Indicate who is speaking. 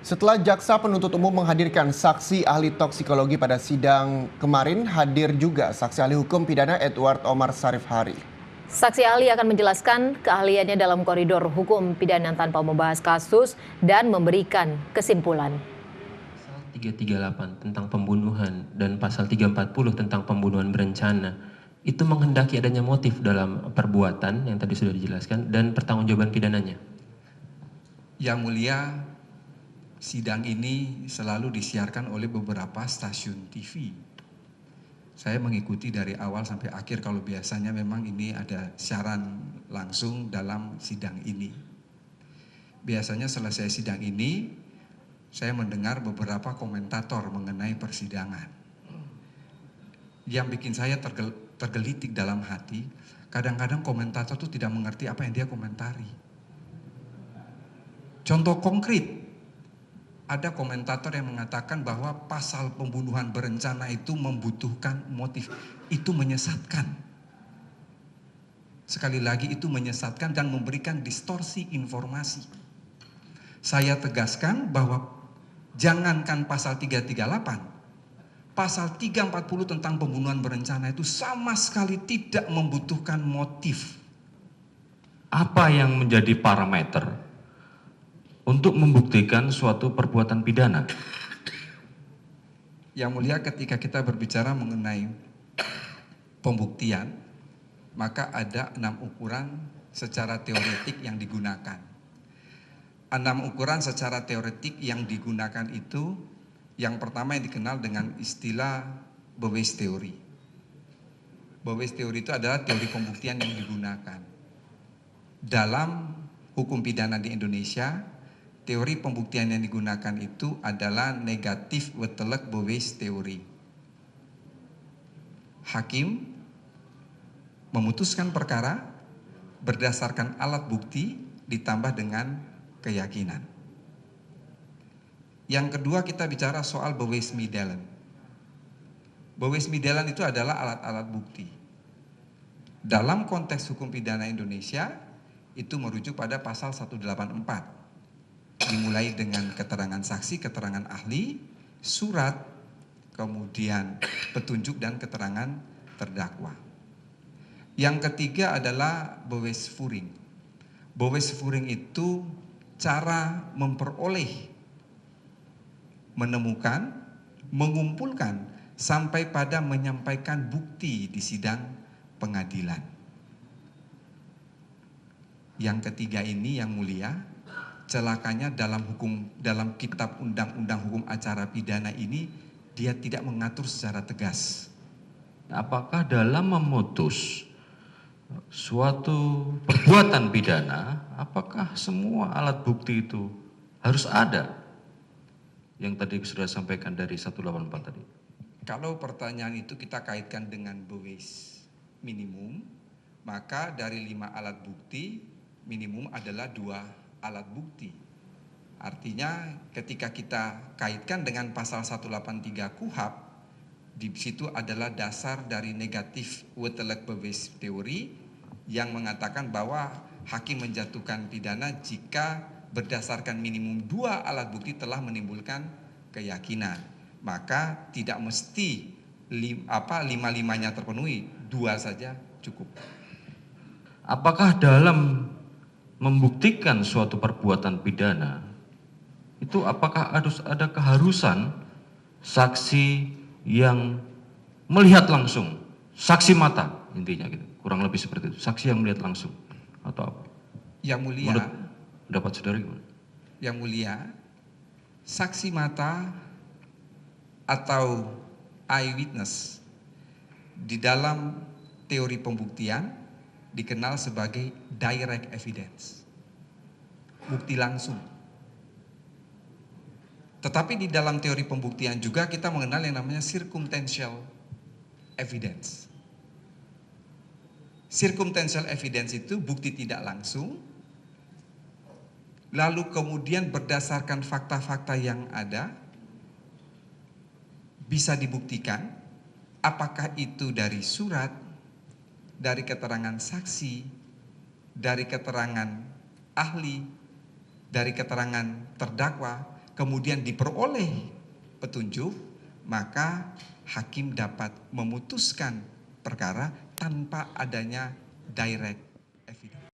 Speaker 1: Setelah jaksa penuntut umum menghadirkan saksi ahli toksikologi pada sidang kemarin, hadir juga saksi ahli hukum pidana Edward Omar Sarif Hari.
Speaker 2: Saksi ahli akan menjelaskan keahliannya dalam koridor hukum pidana tanpa membahas kasus dan memberikan kesimpulan.
Speaker 3: Pasal 338 tentang pembunuhan dan pasal 340 tentang pembunuhan berencana itu menghendaki adanya motif dalam perbuatan yang tadi sudah dijelaskan dan pertanggungjawaban pidananya.
Speaker 4: Yang mulia, sidang ini selalu disiarkan oleh beberapa stasiun TV. Saya mengikuti dari awal sampai akhir, kalau biasanya memang ini ada siaran langsung dalam sidang ini. Biasanya selesai sidang ini, saya mendengar beberapa komentator mengenai persidangan. Yang bikin saya tergelitik dalam hati, kadang-kadang komentator itu tidak mengerti apa yang dia komentari. Contoh konkret, ada komentator yang mengatakan bahwa pasal pembunuhan berencana itu membutuhkan motif. Itu menyesatkan. Sekali lagi itu menyesatkan dan memberikan distorsi informasi. Saya tegaskan bahwa jangankan pasal 338, pasal 340 tentang pembunuhan berencana itu sama sekali tidak membutuhkan motif.
Speaker 5: Apa yang menjadi parameter untuk membuktikan suatu perbuatan pidana?
Speaker 4: Yang mulia, ketika kita berbicara mengenai pembuktian, maka ada 6 ukuran secara teoretik yang digunakan. 6 ukuran secara teoretik yang digunakan itu, yang pertama yang dikenal dengan istilah Bowes Theory. Bowes Theory itu adalah teori pembuktian yang digunakan. Dalam hukum pidana di Indonesia, teori pembuktian yang digunakan itu adalah negatif Wetelek Bowes Theory. Hakim memutuskan perkara berdasarkan alat bukti ditambah dengan keyakinan. Yang kedua, kita bicara soal Bowes-Middelland. Bowes-Middelland itu adalah alat-alat bukti. Dalam konteks hukum pidana Indonesia, itu merujuk pada pasal 184. Dimulai dengan keterangan saksi, keterangan ahli, surat, kemudian petunjuk dan keterangan terdakwa. Yang ketiga adalah Bowes-Furing. Bowes-Furing itu cara memperoleh, menemukan, mengumpulkan, sampai pada menyampaikan bukti di sidang pengadilan. Yang ketiga ini, yang mulia, celakanya dalam kitab undang-undang hukum acara pidana ini, dia tidak mengatur secara tegas.
Speaker 5: Apakah dalam memutus suatu perbuatan pidana, apakah semua alat bukti itu harus ada? Yang tadi sudah sampaikan dari 184 tadi.
Speaker 4: Kalau pertanyaan itu kita kaitkan dengan Bowes minimum, maka dari 5 alat bukti, minimum adalah 2 alat bukti. Artinya ketika kita kaitkan dengan pasal 183 KUHP, di situ adalah dasar dari negatif Wetelek Bowes Theory yang mengatakan bahwa hakim menjatuhkan pidana jika berdasarkan minimum 2 alat bukti telah menimbulkan keyakinan. Maka tidak mesti 5-5-nya terpenuhi, 2 saja cukup.
Speaker 5: Apakah dalam membuktikan suatu perbuatan pidana itu apakah harus ada keharusan saksi yang melihat langsung, saksi mata intinya gitu, kurang lebih seperti itu, saksi yang melihat langsung atau apa?
Speaker 4: Yang mulia,
Speaker 5: menurut pendapat saudara gimana?
Speaker 4: Yang mulia, saksi mata atau eyewitness di dalam teori pembuktian dikenal sebagai direct evidence, bukti langsung. Tetapi di dalam teori pembuktian juga kita mengenal yang namanya circumstantial evidence. Circumstantial evidence itu bukti tidak langsung, lalu kemudian berdasarkan fakta-fakta yang ada, bisa dibuktikan apakah itu dari surat, dari keterangan saksi, dari keterangan ahli, dari keterangan terdakwa, kemudian diperoleh petunjuk, maka hakim dapat memutuskan perkara tanpa adanya direct